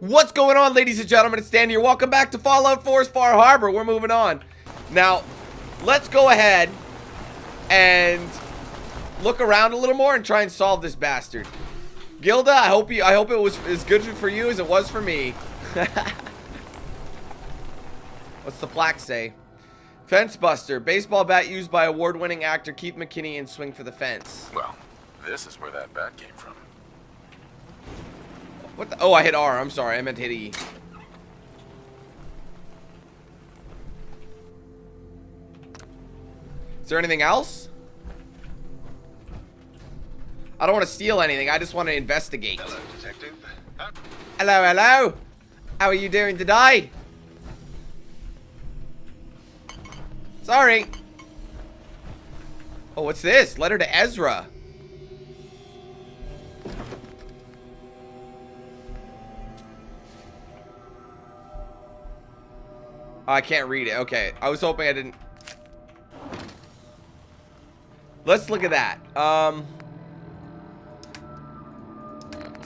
What's going on, ladies and gentlemen? It's Dan here. Welcome back to Fallout 4's Far Harbor. We're moving on. Now, let's go ahead and look around a little more and try and solve this bastard. Gilda, I hope it was as good for you as it was for me. What's the plaque say? Fence buster, baseball bat used by award-winning actor Keith McKinney in Swing for the Fence. Well, this is where that bat came from. What the? Oh, I hit R. I'm sorry. I meant to hit E. Is there anything else? I don't want to steal anything. I just want to investigate. Hello, detective. Hello, hello. How are you doing today? Sorry. Oh, what's this? Letter to Ezra. Oh, I can't read it. Okay. I was hoping I didn't. Let's look at that.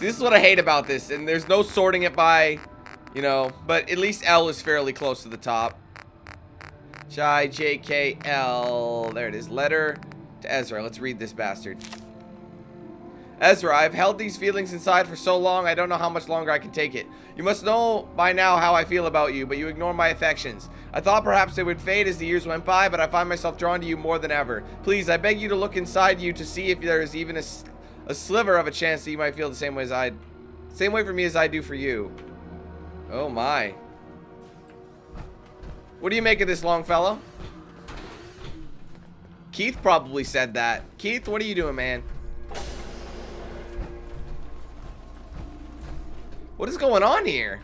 This is what I hate about this. And there's no sorting it by, you know, but at least L is fairly close to the top. J-K-L. There it is. Letter to Ezra. Let's read this bastard. Ezra, I've held these feelings inside for so long, I don't know how much longer I can take it. You must know by now how I feel about you, but you ignore my affections. I thought perhaps they would fade as the years went by, but I find myself drawn to you more than ever. Please, I beg you to look inside you to see if there is even a sliver of a chance that you might feel the same way for me as I do for you. Oh my. What do you make of this, Longfellow? Keith probably said that. Keith, what are you doing, man? What is going on here?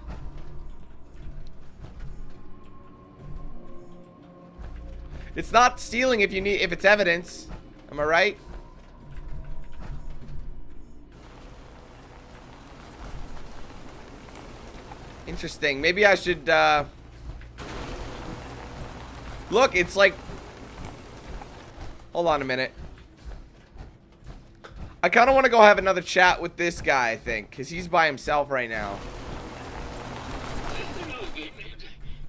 It's not stealing if it's evidence. Am I right? Interesting. Maybe I should look, it's like, hold on a minute. I kind of want to go have another chat with this guy, I think, because he's by himself right now.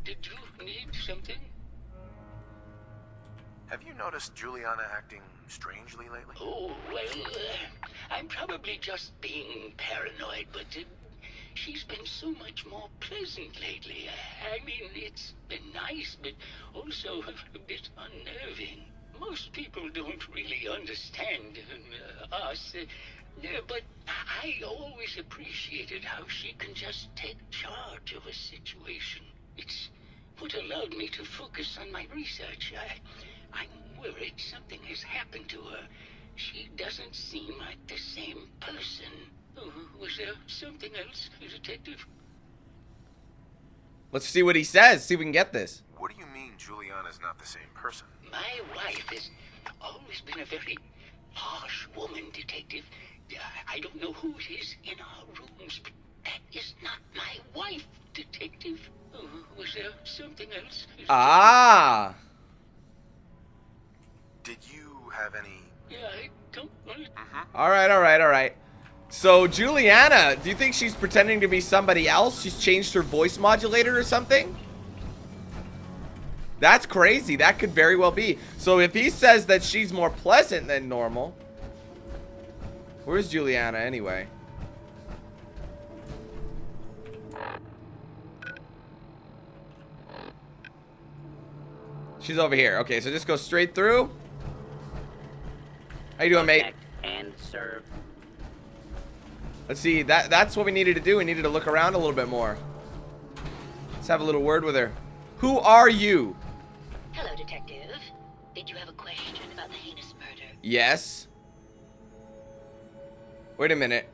Did you need something? Have you noticed Juliana acting strangely lately? Oh, well, I'm probably just being paranoid, but she's been so much more pleasant lately. I mean, it's been nice, but also a bit unnerving. Most people don't really understand us, but I always appreciated how she can just take charge of a situation. It's what allowed me to focus on my research. I'm worried something has happened to her. She doesn't seem like the same person. Was there something else, Detective? Let's see what he says. See if we can get this. What do you mean Juliana's not the same person? My wife has always been a very harsh woman, Detective. I don't know who it is in our rooms, but that is not my wife, Detective. Was there something else? Ah. Did you have any... Yeah, I don't want to... All right. So, Juliana, do you think she's pretending to be somebody else? She's changed her voice modulator or something? That's crazy. That could very well be. So, if he says that she's more pleasant than normal... Where's Juliana, anyway? She's over here. Okay, so just go straight through. How you doing, mate? And serve. Let's see. That's what we needed to do. We needed to look around a little bit more. Let's have a little word with her. Who are you? Hello, Detective. Did you have a question about the heinous murder? Yes. Wait a minute.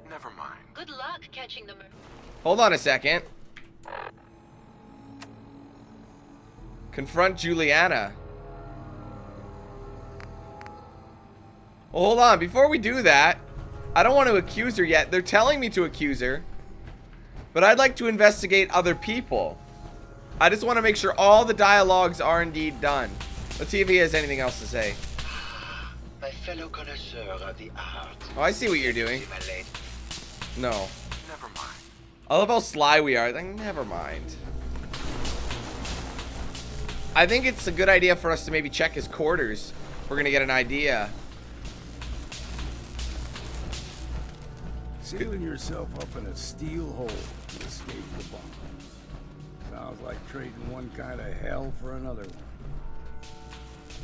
Never mind. Good luck catching the murder. Hold on a second. Confront Juliana. Well, hold on. Before we do that, I don't want to accuse her yet. They're telling me to accuse her. But I'd like to investigate other people. I just want to make sure all the dialogues are indeed done. Let's see if he has anything else to say. My fellow connoisseur of the art. Oh, I see what you're doing. No. Never mind. I love how sly we are. Like, never mind. I think it's a good idea for us to maybe check his quarters. We're gonna get an idea. Sealing yourself up in a steel hole to escape the bombs. Sounds like trading one kind of hell for another one.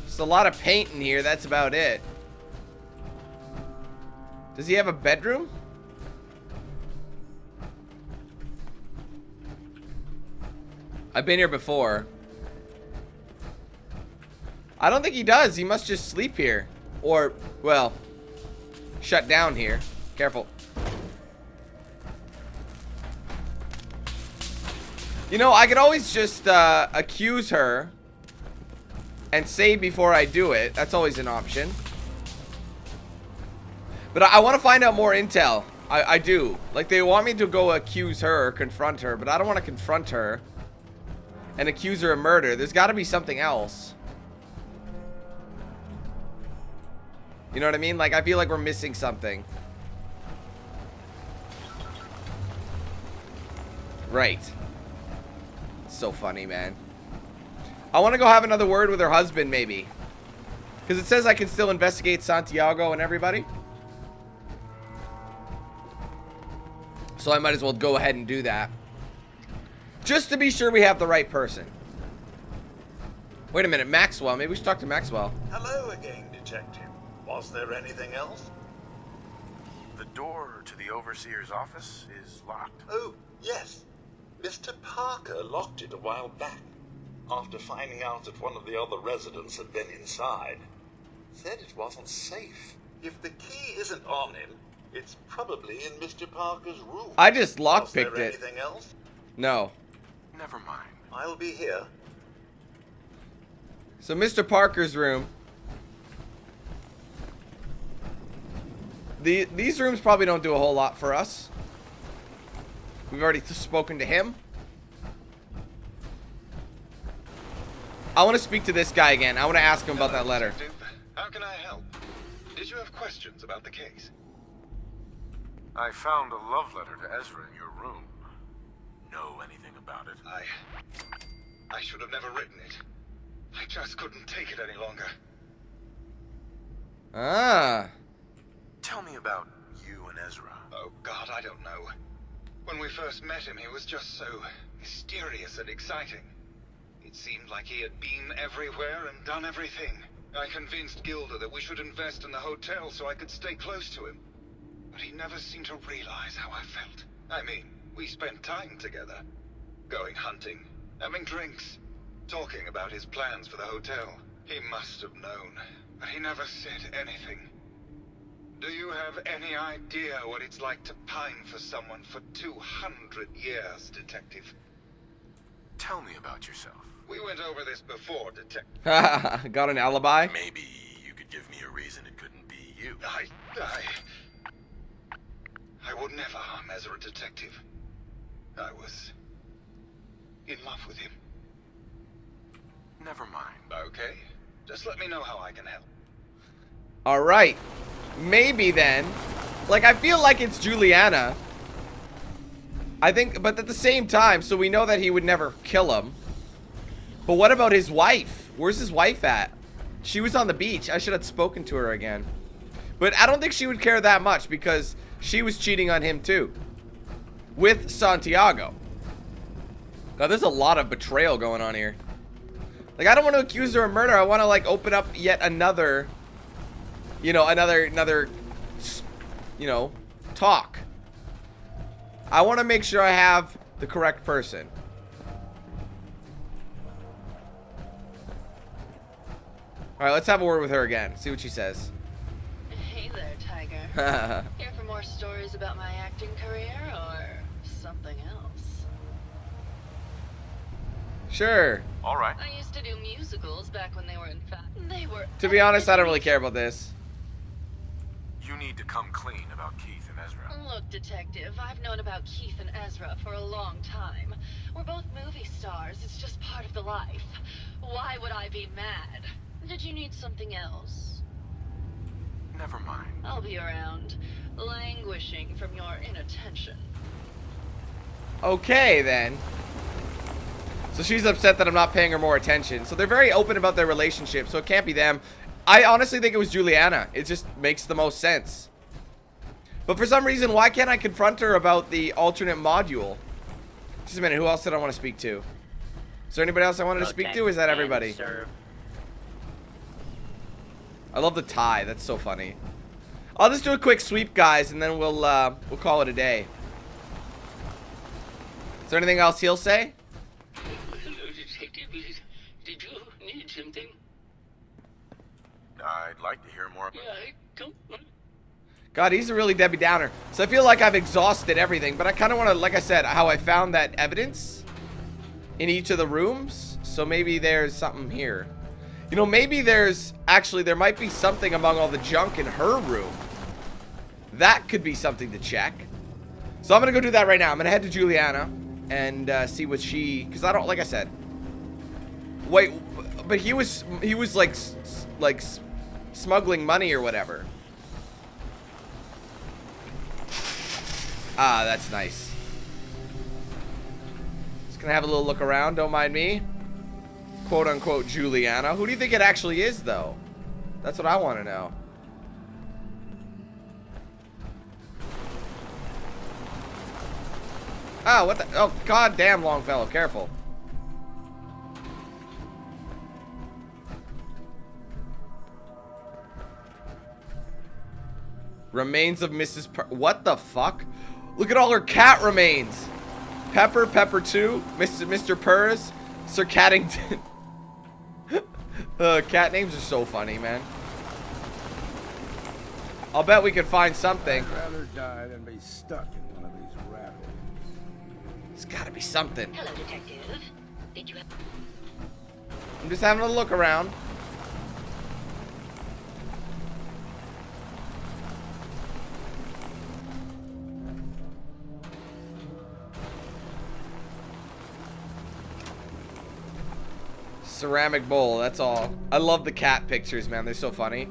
Just a lot of paint in here, that's about it. Does he have a bedroom? I've been here before. I don't think he does. He must just sleep here. Or, well, shut down here. Careful. You know, I could always just accuse her and save before I do it. That's always an option. But I want to find out more intel. I do. Like, they want me to go accuse her or confront her, but I don't want to confront her and accuse her of murder. There's got to be something else. You know what I mean? Like, I feel like we're missing something. Right. So funny, man. I want to go have another word with her husband, maybe. Because it says I can still investigate Santiago and everybody. So I might as well go ahead and do that. Just to be sure we have the right person. Wait a minute, Maxwell. Maybe we should talk to Maxwell. Hello again, Detective. Was there anything else? The door to the overseer's office is locked. Oh, yes. Mr. Parker locked it a while back, after finding out that one of the other residents had been inside. Said it wasn't safe. If the key isn't on him, it's probably in Mr. Parker's room. I just lockpicked it. Was there anything else? No. Never mind. I'll be here. So Mr. Parker's room. These rooms probably don't do a whole lot for us. We've already spoken to him. I want to speak to this guy again. I want to ask him about that letter. How can I help? Did you have questions about the case? I found a love letter to Ezra in your room. Know anything about it? I should have never written it. I just couldn't take it any longer. Ah. Tell me about you and Ezra. Oh, God, I don't know. When we first met him, he was just so mysterious and exciting. It seemed like he had been everywhere and done everything. I convinced Gilda that we should invest in the hotel so I could stay close to him. But he never seemed to realize how I felt. I mean, we spent time together. Going hunting, having drinks, talking about his plans for the hotel. He must have known, but he never said anything. Do you have any idea what it's like to pine for someone for 200 years, Detective? Tell me about yourself. We went over this before, Detective. Got an alibi? Maybe you could give me a reason it couldn't be you. I would never harm Ezra, Detective. I was in love with him. Never mind. Okay. Just let me know how I can help. Alright. Maybe then. Like, I feel like it's Juliana. I think, but at the same time, so we know that he would never kill him. But what about his wife? Where's his wife at? She was on the beach. I should have spoken to her again. But I don't think she would care that much because she was cheating on him too. With Santiago. Now, there's a lot of betrayal going on here. Like, I don't want to accuse her of murder. I want to, like, open up yet another, you know, another, you know, talk. I want to make sure I have the correct person. Alright, let's have a word with her again. See what she says. Hey there, Tiger. Here for more stories about my acting career or something else? Sure. All right. I used to do musicals back when they were in fact. They were. To be honest, I don't really care about this. You need to come clean about Keith and Ezra. Look, Detective, I've known about Keith and Ezra for a long time. We're both movie stars. It's just part of the life. Why would I be mad? Did you need something else? Never mind. I'll be around, languishing from your inattention. Okay, then. So she's upset that I'm not paying her more attention. So they're very open about their relationship, so it can't be them. I honestly think it was Juliana. It just makes the most sense. But for some reason, why can't I confront her about the alternate module? Just a minute, who else did I want to speak to? Is there anybody else I wanted to speak to, or is that everybody? I love the tie, that's so funny. I'll just do a quick sweep, guys, and then we'll call it a day. Is there anything else he'll say? Hello, Detective. Did you need something? I'd like to hear more. Yeah, come on. God, he's a really Debbie Downer. So I feel like I've exhausted everything, but I kind of want to, like I said, how I found that evidence in each of the rooms. So maybe there's something here. You know, maybe there's, actually, there might be something among all the junk in her room. That could be something to check. So I'm going to go do that right now. I'm going to head to Juliana and see what she, because I don't, like I said. Wait, but he was like smuggling money or whatever. Ah, that's nice. Just gonna have a little look around, don't mind me. Quote unquote Juliana. Who do you think it actually is, though? That's what I want to know. Ah, what the? Oh, goddamn, Longfellow, careful. Remains of Mrs. What the fuck? Look at all her cat remains. Pepper, Pepper 2, Mr. Purrs, Sir Caddington. Cat names are so funny, man. I'll bet we could find something. I'd rather die than be stuck in one of these rat holes. There's gotta be something. Hello, Detective. Did you have... I'm just having a look around. Ceramic bowl, that's all. I love the cat pictures, man. They're so funny.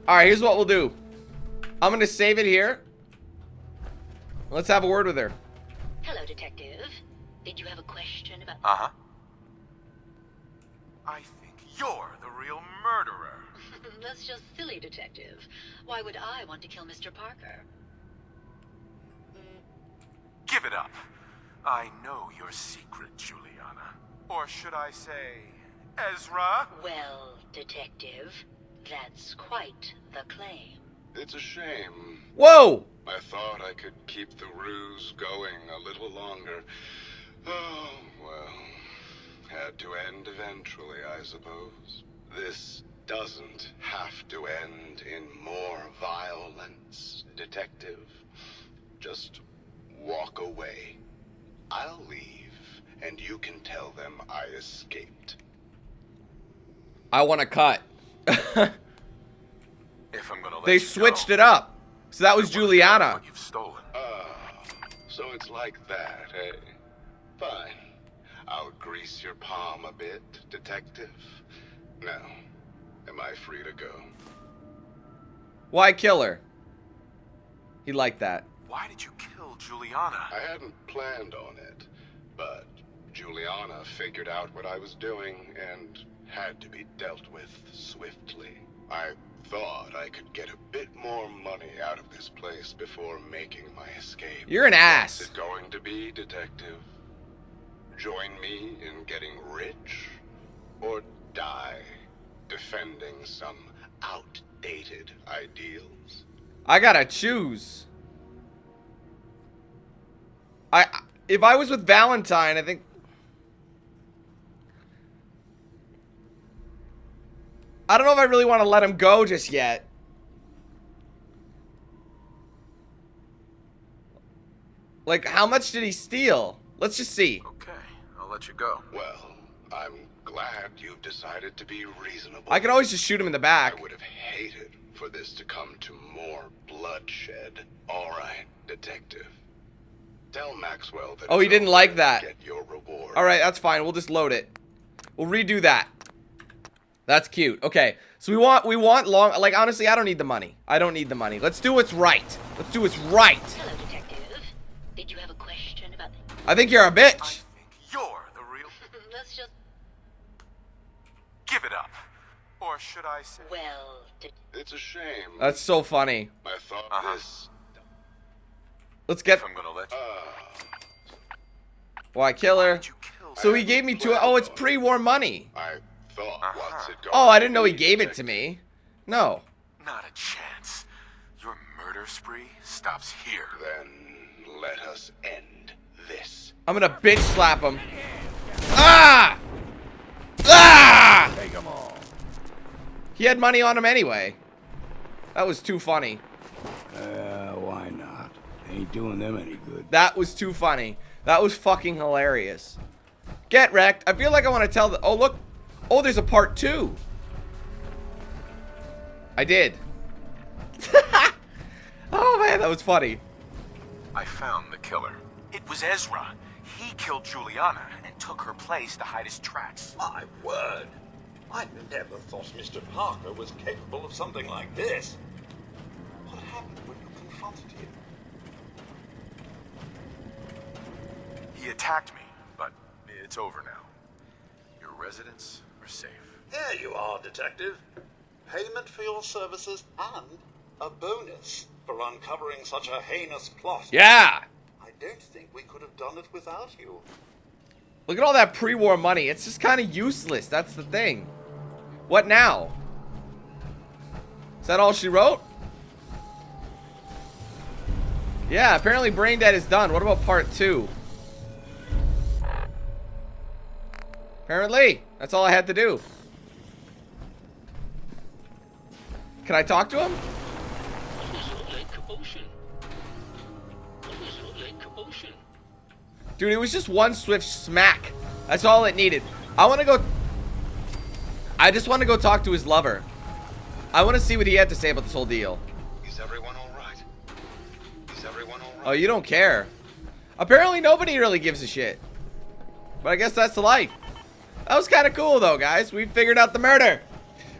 Alright, here's what we'll do. I'm gonna save it here. Let's have a word with her. Hello, Detective. Did you have a question about... Uh-huh. I think you're the real murderer. That's just silly, Detective. Why would I want to kill Mr. Parker? Give it up. I know your secret, Juliana. Or should I say, Ezra? Well, Detective, that's quite the claim. It's a shame. Whoa! I thought I could keep the ruse going a little longer. Oh, well. Had to end eventually, I suppose. This doesn't have to end in more violence, Detective. Just walk away. I'll leave, and you can tell them I escaped. I want to cut. If I'm gonna let They you switched go, it up. So that was I wanna find Juliana. what you've stolen. So it's like that, eh? Fine. I'll grease your palm a bit, Detective. Now, am I free to go? Why kill her? He liked that. Why did you kill Juliana? I hadn't planned on it, but Juliana figured out what I was doing and had to be dealt with swiftly. I thought I could get a bit more money out of this place before making my escape. You're an ass. What's it going to be, Detective? Join me in getting rich? Or die defending some outdated ideals? I gotta choose. If I was with Valentine, I think... I don't know if I really want to let him go just yet. Like, how much did he steal? Let's just see. Okay, I'll let you go. Well, I'm glad you've decided to be reasonable. I could always just shoot him in the back. I would have hated for this to come to more bloodshed. All right, Detective. Tell Maxwell that. Oh, he it's didn't okay like to that. Get your reward. Alright, that's fine. We'll just load it. We'll redo that. That's cute. Okay, so we want long. Like honestly, I don't need the money. I don't need the money. Let's do what's right. Let's do what's right. Hello, detective. Did you have a question about the... I think you're a I bitch. think you're the real. Let's just... Give it up. Or should I say? Well, It's a shame. That's so funny. I thought this. Let's get. If I'm gonna let you. Why kill her? Did you kill So he gave me two. Oh, it's pre-war money. I thought once it got. Oh, I didn't know he gave it to me. No. Not a chance. Your murder spree stops here. Then let us end this. I'm gonna bitch slap him. Ah! Ah! Take them all. He had money on him anyway. That was too funny. Why not? Ain't doing them any good. That was too funny. That was fucking hilarious. Get wrecked. I feel like I want to tell the... Oh, look. Oh, there's a part 2. I did. Oh, man, that was funny. I found the killer. It was Ezra. He killed Juliana and took her place to hide his tracks. My word. I never thought Mr. Parker was capable of something like this. What happened when you confronted him? He attacked me, but it's over now. Your residents are safe. Here you are, Detective. Payment for your services and a bonus for uncovering such a heinous plot. Yeah. I don't think we could have done it without you. Look at all that pre-war money. It's just kind of useless. That's the thing. What now? Is that all she wrote? Yeah, apparently Brain Dead is done. What about part 2? Apparently. That's all I had to do. Can I talk to him? What is all that commotion? What is all that commotion? Dude, it was just one swift smack. That's all it needed. I just want to go talk to his lover. I want to see what he had to say about this whole deal. Is everyone all right? Is everyone all right? Oh, you don't care. Apparently nobody really gives a shit. But I guess that's the life. That was kind of cool though, guys. We figured out the murder.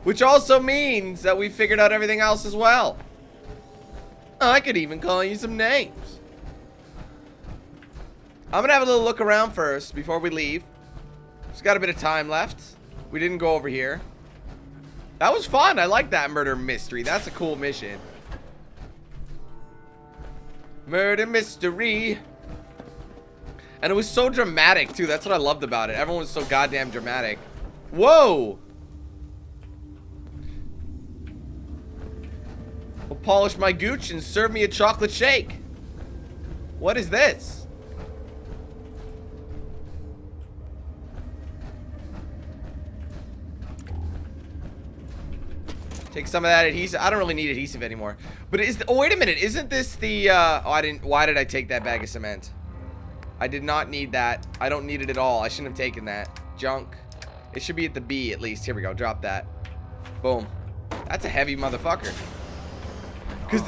Which also means that we figured out everything else as well. I could even call you some names. I'm gonna have a little look around first before we leave. Just got a bit of time left. We didn't go over here. That was fun. I like that murder mystery. That's a cool mission. Murder mystery. And it was so dramatic too. That's what I loved about it. Everyone was so goddamn dramatic. Whoa. I'll polish my gooch and serve me a chocolate shake. What is this? Take some of that adhesive. I don't really need adhesive anymore. But oh, wait a minute. Isn't this the, why did I take that bag of cement? I did not need that. I don't need it at all. I shouldn't have taken that. Junk. It should be at the B at least. Here we go. Drop that. Boom. That's a heavy motherfucker. Because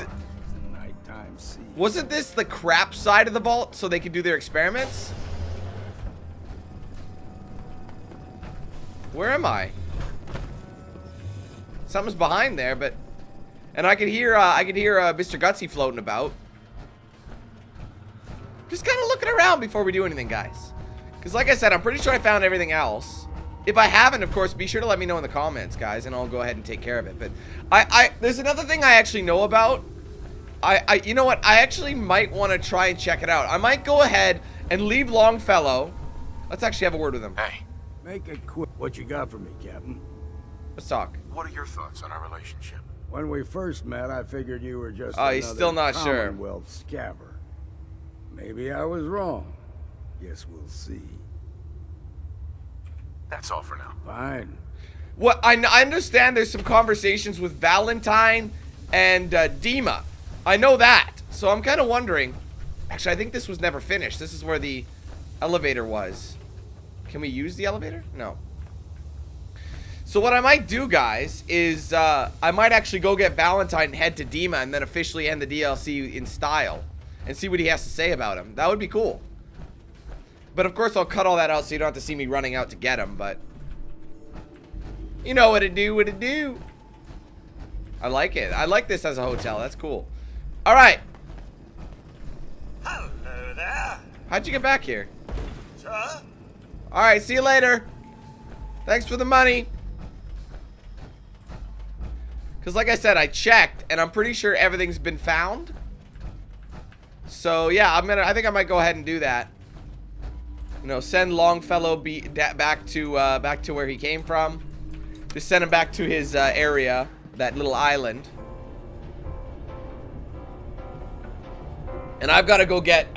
Nighttime scene. wasn't this the crap side of the vault so they could do their experiments? Where am I? Something's behind there, but... And I could hear Mr. Gutsy floating about. Just kind of looking around before we do anything, guys. Because like I said, I'm pretty sure I found everything else. If I haven't, of course, be sure to let me know in the comments, guys, and I'll go ahead and take care of it. But there's another thing I actually know about. You know what? I actually might want to try and check it out. I might go ahead and leave Longfellow. Let's actually have a word with him. Hey, Make it quick. What you got for me, Captain? Let's talk. what are your thoughts on our relationship? When we first met, I figured you were just Oh, he's still not sure. Commonwealth scabber. Maybe I was wrong. Guess we'll see. That's all for now. Fine. What I understand there's some conversations with Valentine and Dima. I know that. So I'm kind of wondering. Actually, I think this was never finished. This is where the elevator was. Can we use the elevator? No. So what I might do, guys, is I might actually go get Valentine and head to Dima and then officially end the DLC in style and see what he has to say about him. That would be cool. But of course, I'll cut all that out so you don't have to see me running out to get him, but... You know what to do, what to do. I like it. I like this as a hotel. That's cool. All right. Hello there. How'd you get back here? Sir? All right, see you later. Thanks for the money. Because like I said, I checked, and I'm pretty sure everything's been found. So, yeah, I think I might go ahead and do that. You know, send Longfellow back to where he came from. Just send him back to his area, that little island. And I've got to go get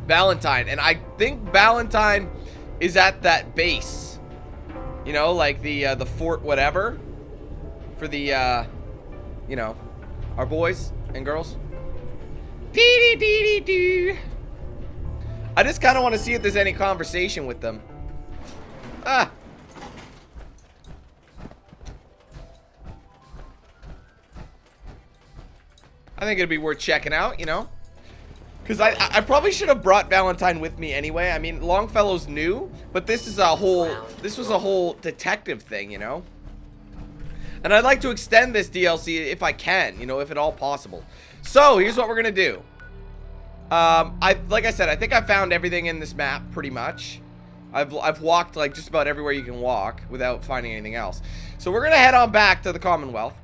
Valentine, and I think Valentine is at that base. You know, like the fort, whatever, for the you know, our boys and girls. Dee dee dee dee dee. I just kind of want to see if there's any conversation with them. Ah. I think it'd be worth checking out, you know? Because I probably should have brought Valentine with me anyway. I mean, Longfellow's new, but this was a whole detective thing, you know? And I'd like to extend this DLC if I can, you know, if at all possible. So, here's what we're gonna do. Like I said, I think I found everything in this map, pretty much. I've walked, like, just about everywhere you can walk without finding anything else. So, we're gonna head on back to the Commonwealth.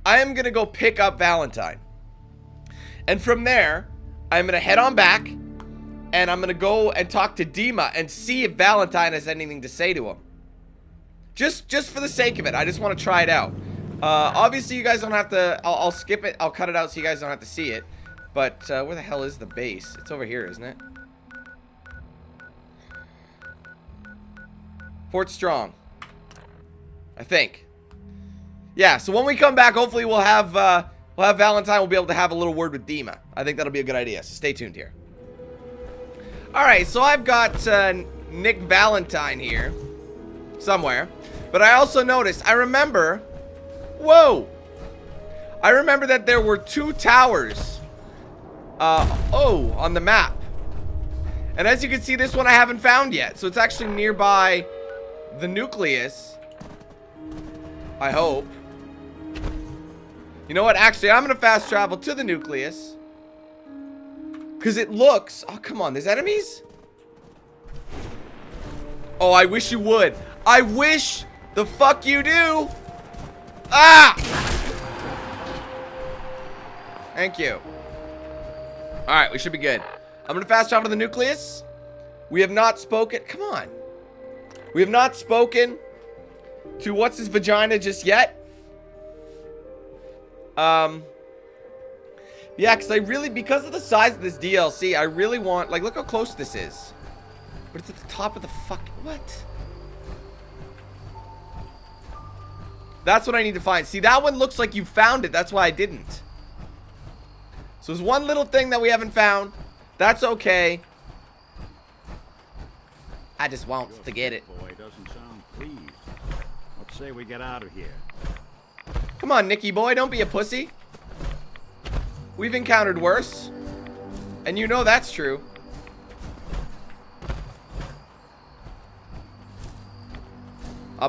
I am gonna go pick up Valentine. And from there, I'm gonna head on back, and I'm gonna go and talk to Dima and see if Valentine has anything to say to him. Just for the sake of it, I just want to try it out. Obviously, you guys don't have to. I'll skip it. I'll cut it out so you guys don't have to see it. But where the hell is the base? It's over here, isn't it? Fort Strong, I think. Yeah. So when we come back, hopefully we'll have Valentine. We'll be able to have a little word with Dima. I think that'll be a good idea. So stay tuned here. All right. So I've got Nick Valentine here somewhere, but I also noticed. I remember. Whoa! I remember that there were 2 towers. On the map. And as you can see, this one I haven't found yet. So it's actually nearby the nucleus. I hope. You know what? Actually, I'm going to fast travel to the nucleus. Because it looks... Oh, come on. There's enemies? Oh, I wish you would. I wish the fuck you do. Ah! Thank you. Alright, we should be good. I'm gonna fast travel to the nucleus. We have not spoken. Come on. We have not spoken to what's his vagina just yet. Yeah, because I really, because of the size of this DLC, I really want, like, look how close this is. But it's at the top of the fuck. What? That's what I need to find. See, that one looks like you found it. That's why I didn't. So there's one little thing that we haven't found. That's okay. I just want to get it. Boy doesn't sound pleased. Let's say we get out of here. Come on, Nicky boy, don't be a pussy. We've encountered worse. And you know that's true.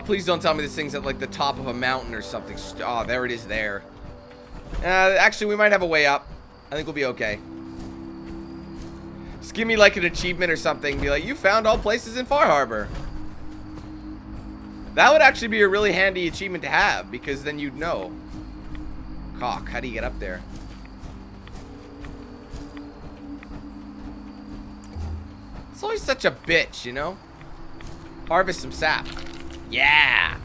Please don't tell me this thing's at like the top of a mountain or something. Oh, there it is there. Actually, we might have a way up. I think we'll be okay. Just give me like an achievement or something. Be like, you found all places in Far Harbor. That would actually be a really handy achievement to have, because then you'd know. Cock, how do you get up there? It's always such a bitch, you know? Harvest some sap. Yeah!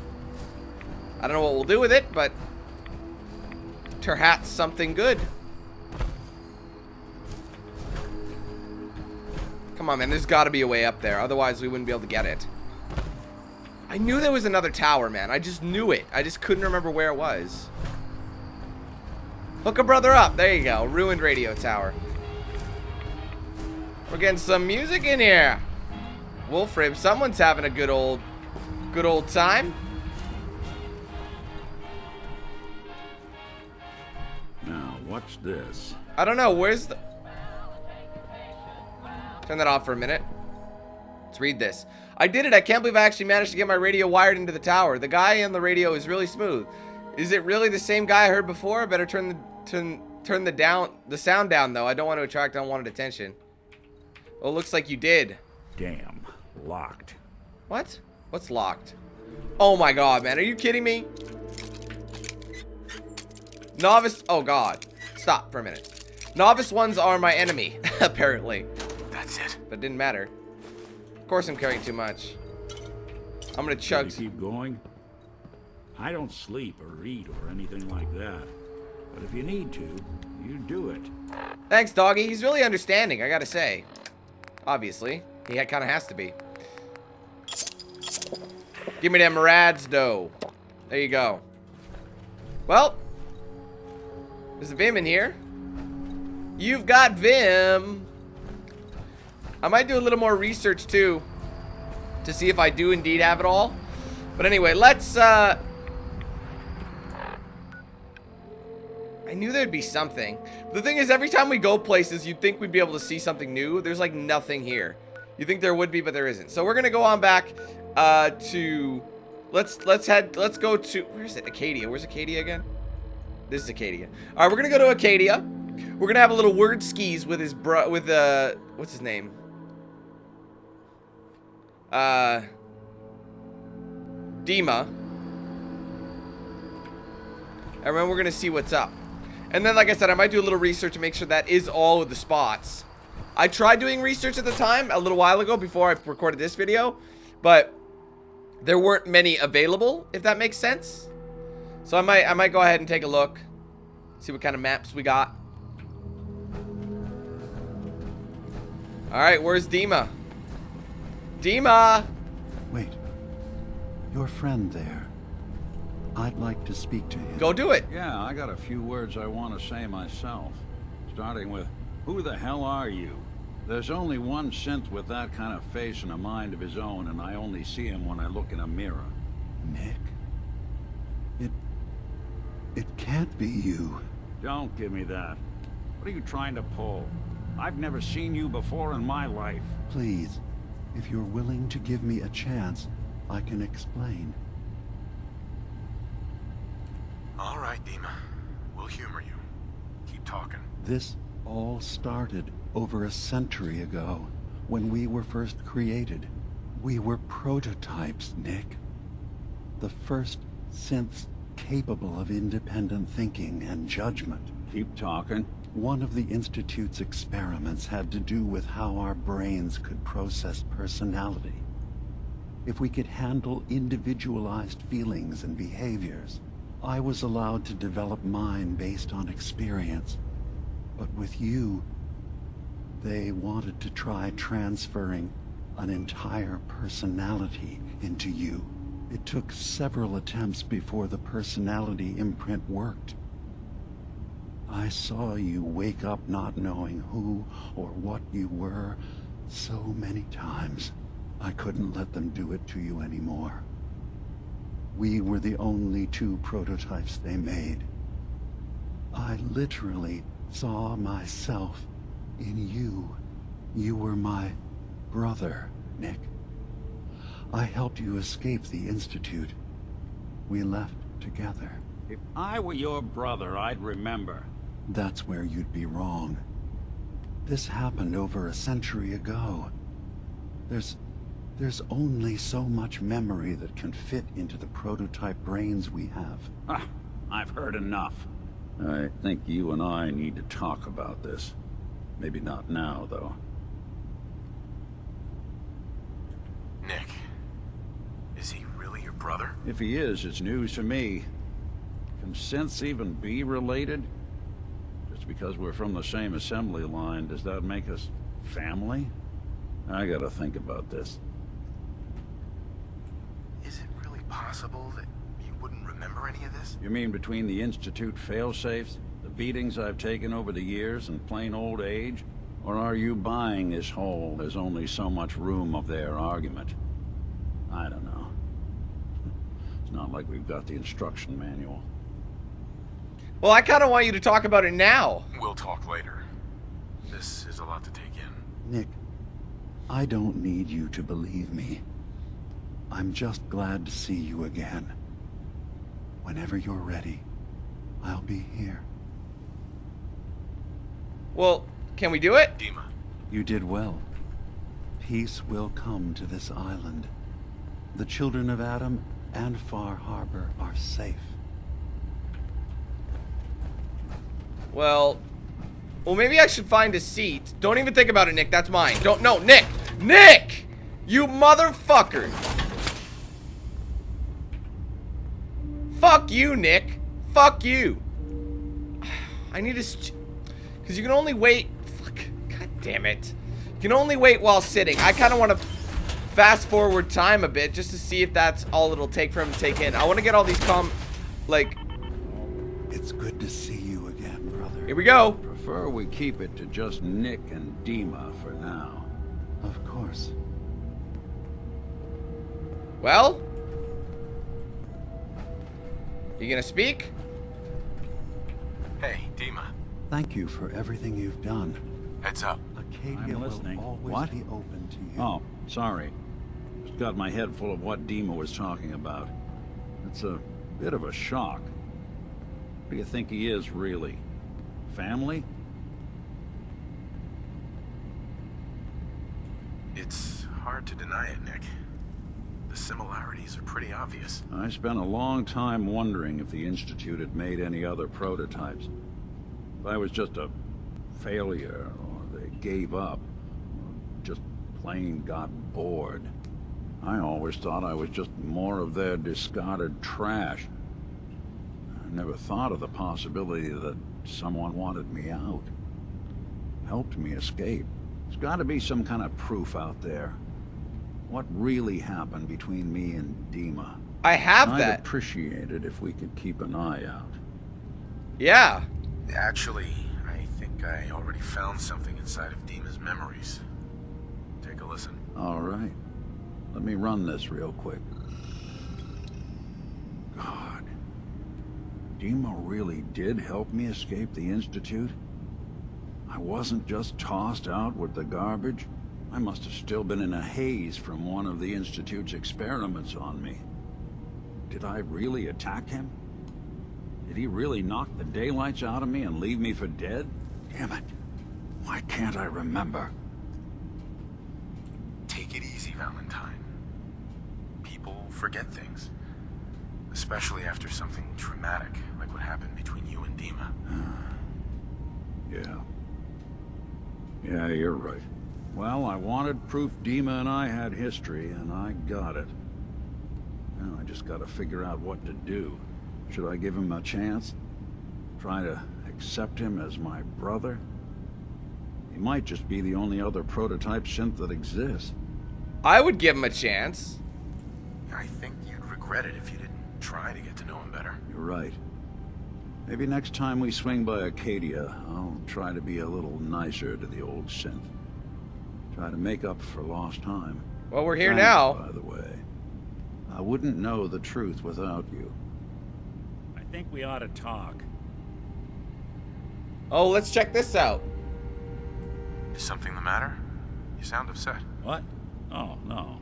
I don't know what we'll do with it, but perhaps something good. Come on, man. There's got to be a way up there. Otherwise, we wouldn't be able to get it. I knew there was another tower, man. I just knew it. I just couldn't remember where it was. Hook a brother up. There you go. Ruined radio tower. We're getting some music in here. Wolfrib, someone's having a good old time. Now, what's this? I don't know. Where's the... Turn that off for a minute. Let's read this. I did it. I can't believe I actually managed to get my radio wired into the tower. The guy on the radio is really smooth. Is it really the same guy I heard before? I better turn the sound down, though. I don't want to attract unwanted attention. Oh, looks like you did. Damn. Locked. What? What's locked? Oh my god, man. Are you kidding me? Novice. Oh god. Stop for a minute. Novice ones are my enemy, apparently. That's it. But it didn't matter. Of course I'm carrying too much. I'm gonna chug. You keep going? I don't sleep or eat or anything like that. But if you need to, you do it. Thanks, doggy. He's really understanding, I gotta say. Obviously. He kind of has to be. Give me them rads, though. There you go. Well. There's a Vim in here. You've got Vim. I might do a little more research, too. To see if I do indeed have it all. But anyway, let's, I knew there'd be something. The thing is, every time we go places, you'd think we'd be able to see something new. There's like nothing here. You think there would be, but there isn't. So we're gonna go on back to let's go to, where is it? Acadia. Where's Acadia again? This is Acadia. All right, we're gonna go to Acadia. We're gonna have a little word skis with his what's his name? Dima. And then we're gonna see what's up. And then, like I said, I might do a little research to make sure that is all of the spots. I tried doing research at the time, a little while ago, before I recorded this video. But there weren't many available, if that makes sense. So I might go ahead and take a look. See what kind of maps we got. Alright, where's Dima? Dima! Wait. Your friend there. I'd like to speak to him. Go do it. Yeah, I got a few words I want to say myself. Starting with, who the hell are you? There's only one synth with that kind of face and a mind of his own, and I only see him when I look in a mirror. Nick? It can't be you. Don't give me that. What are you trying to pull? I've never seen you before in my life. Please, if you're willing to give me a chance, I can explain. All right, Dima. We'll humor you. Keep talking. This all started over a century ago, when we were first created. We were prototypes, Nick. The first synths capable of independent thinking and judgment. Keep talking. One of the Institute's experiments had to do with how our brains could process personality. If we could handle individualized feelings and behaviors. I was allowed to develop mine based on experience. But with you, they wanted to try transferring an entire personality into you. It took several attempts before the personality imprint worked. I saw you wake up not knowing who or what you were so many times. I couldn't let them do it to you anymore. We were the only two prototypes they made. I literally saw myself in you. You were my brother, Nick. I helped you escape the Institute. We left together. If I were your brother, I'd remember. That's where you'd be wrong. This happened over a century ago. There's only so much memory that can fit into the prototype brains we have. Ah, I've heard enough. I think you and I need to talk about this. Maybe not now, though. Nick, is he really your brother? If he is, it's news to me. Can synths even be related? Just because we're from the same assembly line, does that make us family? I gotta think about this. Is it really possible that you wouldn't remember any of this? You mean between the Institute failsafes, the beatings I've taken over the years, and plain old age? Or are you buying this whole "there's only so much room" of their argument? I don't know. It's not like we've got the instruction manual. Well, I kind of want you to talk about it now. We'll talk later. This is a lot to take in. Nick, I don't need you to believe me. I'm just glad to see you again. Whenever you're ready, I'll be here. Well, can we do it? Dima. You did well. Peace will come to this island. The children of Adam and Far Harbor are safe. Well, maybe I should find a seat. Don't even think about it, Nick. That's mine. Don't, no, Nick! Nick! You motherfucker! Fuck you, Nick. Fuck you. I need to... Because you can only wait... Fuck. God damn it. You can only wait while sitting. I kind of want to fast forward time a bit just to see if that's all it'll take for him to take in. I want to get all these It's good to see you again, brother. Here we go. Prefer we keep it to just Nick and Dima for now. Of course. Well? You gonna speak? Hey, Dima. Thank you for everything you've done. Heads up. Acadia I'm listening. will always What? be open to you. Oh, sorry. Just got my head full of what Dima was talking about. It's a bit of a shock. What do you think he is, really? Family? It's hard to deny it, Nick. The similarities are pretty obvious. I spent a long time wondering if the Institute had made any other prototypes. If I was just a failure, or they gave up, or just plain got bored. I always thought I was just more of their discarded trash. I never thought of the possibility that someone wanted me out. Helped me escape. There's got to be some kind of proof out there. What really happened between me and Dima? I have I'd that. appreciate it if we could keep an eye out. Yeah. Actually, I think I already found something inside of Dima's memories. Take a listen. All right. Let me run this real quick. God. Dima really did help me escape the Institute? I wasn't just tossed out with the garbage. I must have still been in a haze from one of the Institute's experiments on me. Did I really attack him? Did he really knock the daylights out of me and leave me for dead? Damn it. Why can't I remember? Take it easy, Valentine. People forget things. Especially after something traumatic, like what happened between you and Dima. Yeah. Yeah, you're right. Well, I wanted proof Dima and I had history, and I got it. Now I just gotta figure out what to do. Should I give him a chance? Try to accept him as my brother? He might just be the only other prototype synth that exists. I would give him a chance. I think you'd regret it if you didn't try to get to know him better. You're right. Maybe next time we swing by Acadia, I'll try to be a little nicer to the old synth. Try to make up for lost time. Well, we're here Thanks, now. By the way. I wouldn't know the truth without you. I think we ought to talk. Oh, let's check this out. Is something the matter? You sound upset. What? Oh, no.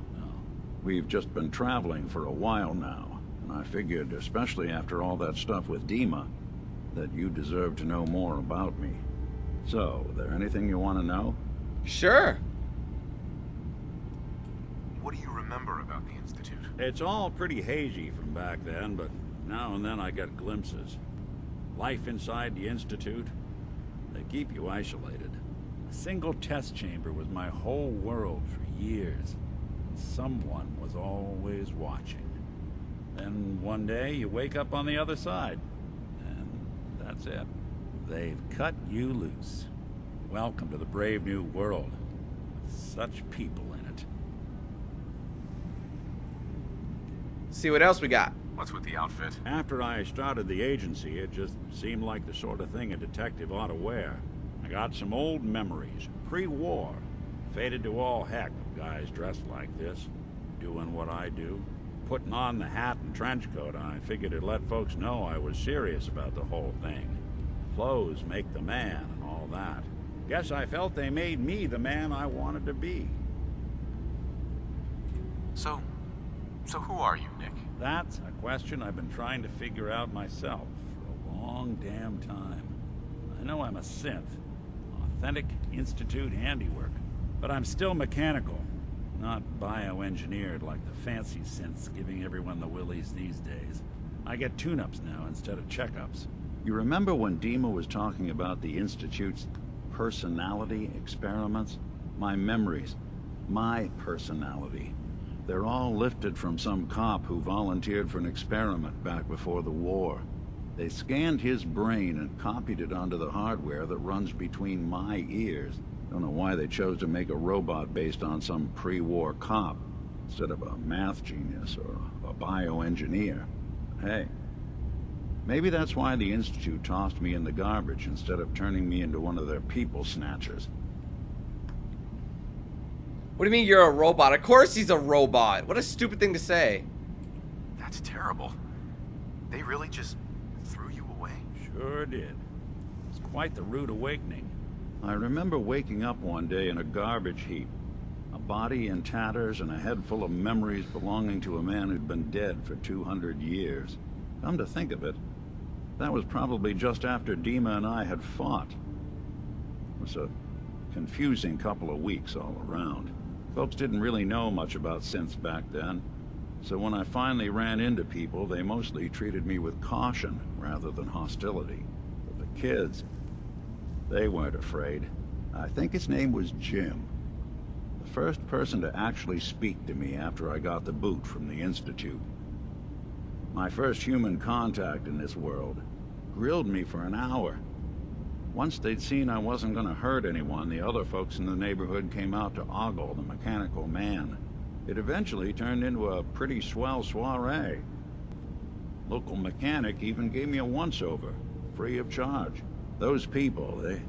We've just been traveling for a while now, and I figured, especially after all that stuff with Dima, that you deserve to know more about me. So, there anything you want to know? Sure. What do you remember about the Institute? It's all pretty hazy from back then, but now and then I get glimpses. Life inside the Institute, they keep you isolated. A single test chamber was my whole world for years. Someone was always watching. Then one day you wake up on the other side, and that's it. They've cut you loose. Welcome to the brave new world, with such people in it. See what else we got. What's with the outfit? After I started the agency, it just seemed like the sort of thing a detective ought to wear. I got some old memories, pre-war. Faded to all heck of guys dressed like this, doing what I do. Putting on the hat and trench coat, I figured it'd let folks know I was serious about the whole thing. Clothes make the man and all that. Guess I felt they made me the man I wanted to be. So who are you, Nick? That's a question I've been trying to figure out myself for a long damn time. I know I'm a synth, authentic Institute handiwork, but I'm still mechanical, not bioengineered like the fancy synths giving everyone the willies these days. I get tune-ups now instead of checkups. You remember when Dima was talking about the Institute's personality experiments? My memories, my personality. They're all lifted from some cop who volunteered for an experiment back before the war. They scanned his brain and copied it onto the hardware that runs between my ears. Don't know why they chose to make a robot based on some pre-war cop instead of a math genius or a bioengineer. Hey, maybe that's why the Institute tossed me in the garbage instead of turning me into one of their people snatchers. What do you mean you're a robot? Of course he's a robot. What a stupid thing to say. That's terrible. They really just threw you away? Sure did. It's quite the rude awakening. I remember waking up one day in a garbage heap. A body in tatters and a head full of memories belonging to a man who'd been dead for 200 years. Come to think of it, that was probably just after Dima and I had fought. It was a confusing couple of weeks all around. Folks didn't really know much about synths back then, so when I finally ran into people, they mostly treated me with caution rather than hostility. But the kids, they weren't afraid. I think his name was Jim. The first person to actually speak to me after I got the boot from the Institute. My first human contact in this world. Grilled me for an hour. Once they'd seen I wasn't going to hurt anyone, the other folks in the neighborhood came out to ogle the mechanical man. It eventually turned into a pretty swell soiree. Local mechanic even gave me a once-over, free of charge. Those people, they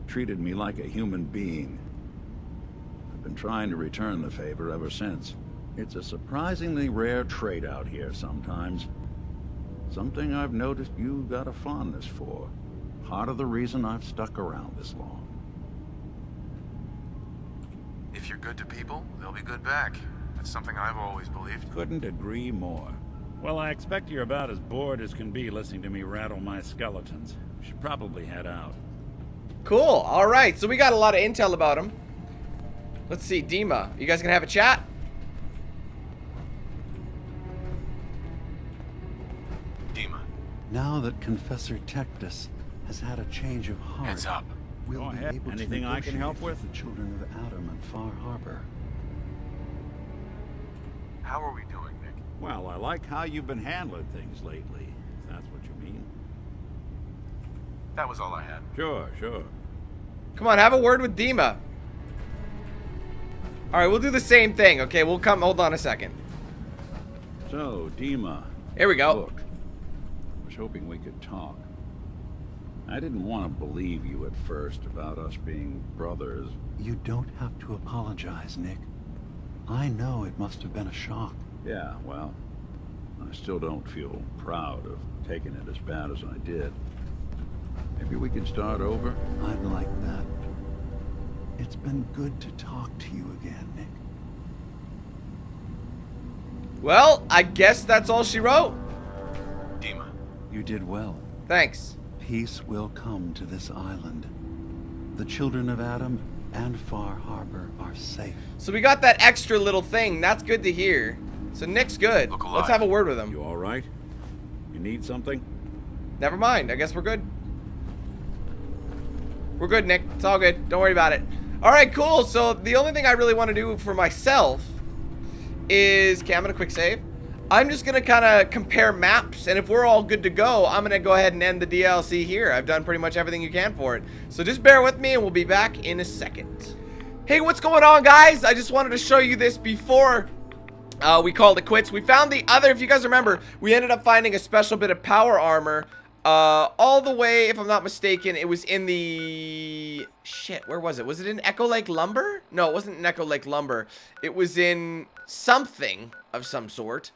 treated me like a human being. I've been trying to return the favor ever since. It's a surprisingly rare trait out here sometimes. Something I've noticed you got a fondness for. Part of the reason I've stuck around this long. If you're good to people, they'll be good back. That's something I've always believed. Couldn't agree more. Well, I expect you're about as bored as can be listening to me rattle my skeletons. We should probably head out. Cool. All right. So we got a lot of intel about him. Let's see. Dima, you guys gonna have a chat? Dima. Now that Confessor Tectus has had a change of heart, Heads up. we'll Go be ahead. able Anything to I can help negotiate with? the children of Adam and Far Harbor. How are we doing, Nick? Well, I like how you've been handling things lately, if that's what you mean. That was all I had. Sure. Come on, have a word with Dima. All right, we'll do the same thing. Okay, we'll come. Hold on a second. So, Dima. Here we go. Look, I was hoping we could talk. I didn't want to believe you at first about us being brothers. You don't have to apologize, Nick. I know it must have been a shock. Yeah, well, I still don't feel proud of taking it as bad as I did. Maybe we could start over? I'd like that. It's been good to talk to you again, Nick. Well, I guess that's all she wrote. Dima. You did well. Thanks. Peace will come to this island. The children of Adam and Far Harbor are safe. So we got that extra little thing. That's good to hear. So Nick's good. Look alive. Let's have a word with him. You all right? You need something? Never mind. I guess we're good. We're good, Nick. It's all good. Don't worry about it. All right, cool. So the only thing I really want to do for myself is... Okay, I'm going to quick save. I'm just going to kind of compare maps, and if we're all good to go, I'm going to go ahead and end the DLC here. I've done pretty much everything you can for it. So just bear with me, and we'll be back in a second. Hey, what's going on, guys? I just wanted to show you this before we called it quits. We found the other, if you guys remember, we ended up finding a special bit of power armor all the way, if I'm not mistaken, it was in the... Shit, where was it? Was it in Echo Lake Lumber? No, it wasn't in Echo Lake Lumber. It was in something of some sort.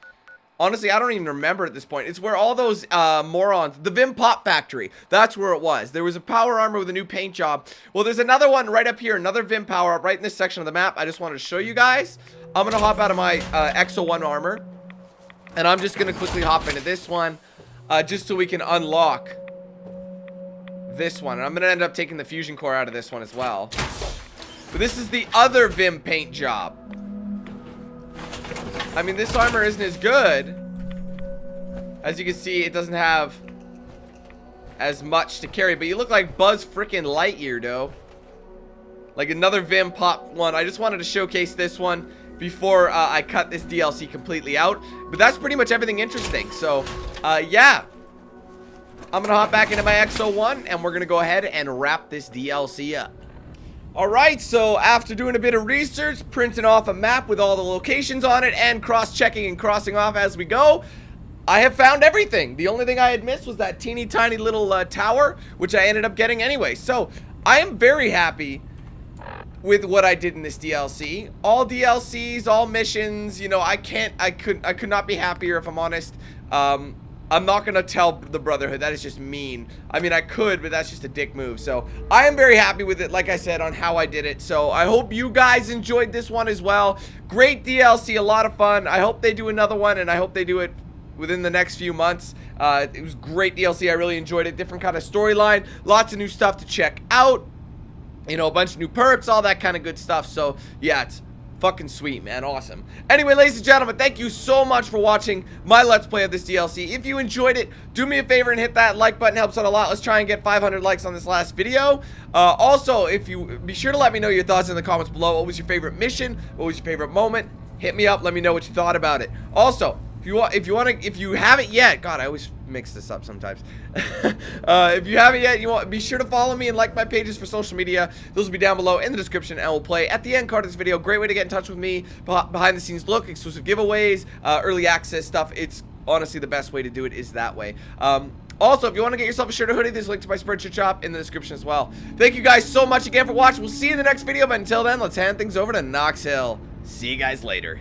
Honestly, I don't even remember at this point. It's where all those morons, the Vim Pop Factory, that's where it was. There was a power armor with a new paint job. Well, there's another one right up here, another Vim power up right in this section of the map. I just wanted to show you guys. I'm going to hop out of my Exo 1 armor, and I'm just going to quickly hop into this one just so we can unlock this one. And I'm going to end up taking the fusion core out of this one as well. But this is the other Vim paint job. I mean, this armor isn't as good. As you can see, it doesn't have as much to carry. But you look like Buzz freaking Lightyear, though. Like another Vim Pop one. I just wanted to showcase this one before I cut this DLC completely out. But that's pretty much everything interesting. So, yeah. I'm going to hop back into my X01. And we're going to go ahead and wrap this DLC up. Alright, so after doing a bit of research, printing off a map with all the locations on it, and cross-checking and crossing off as we go, I have found everything. The only thing I had missed was that teeny tiny little tower, which I ended up getting anyway. So, I am very happy with what I did in this DLC. All DLCs, all missions, you know, I could not be happier if I'm honest. I'm not gonna tell the Brotherhood, that is just mean. I mean, I could, but that's just a dick move. So, I am very happy with it, like I said, on how I did it. So, I hope you guys enjoyed this one as well. Great DLC, a lot of fun. I hope they do another one, and I hope they do it within the next few months. It was great DLC, I really enjoyed it. Different kind of storyline, lots of new stuff to check out. You know, a bunch of new perks, all that kind of good stuff. So, yeah, it's fucking sweet, man. Awesome. Anyway, ladies and gentlemen, thank you so much for watching my Let's Play of this DLC. If you enjoyed it, do me a favor and hit that like button. Helps out a lot. Let's try and get 500 likes on this last video. Also, if you be sure to let me know your thoughts in the comments below. What was your favorite mission? What was your favorite moment? Hit me up. Let me know what you thought about it. Also, if you haven't yet, God, I always mix this up sometimes. If you haven't yet, be sure to follow me and like my pages for social media. Those will be down below in the description, and we'll play at the end card of this video. Great way to get in touch with me, behind the scenes look, exclusive giveaways, early access stuff. It's honestly the best way to do it is that way. Also, if you want to get yourself a shirt or hoodie, there's a link to my Spreadshirt shop in the description as well. Thank you guys so much again for watching. We'll see you in the next video, but until then, let's hand things over to Knox Hill. See you guys later.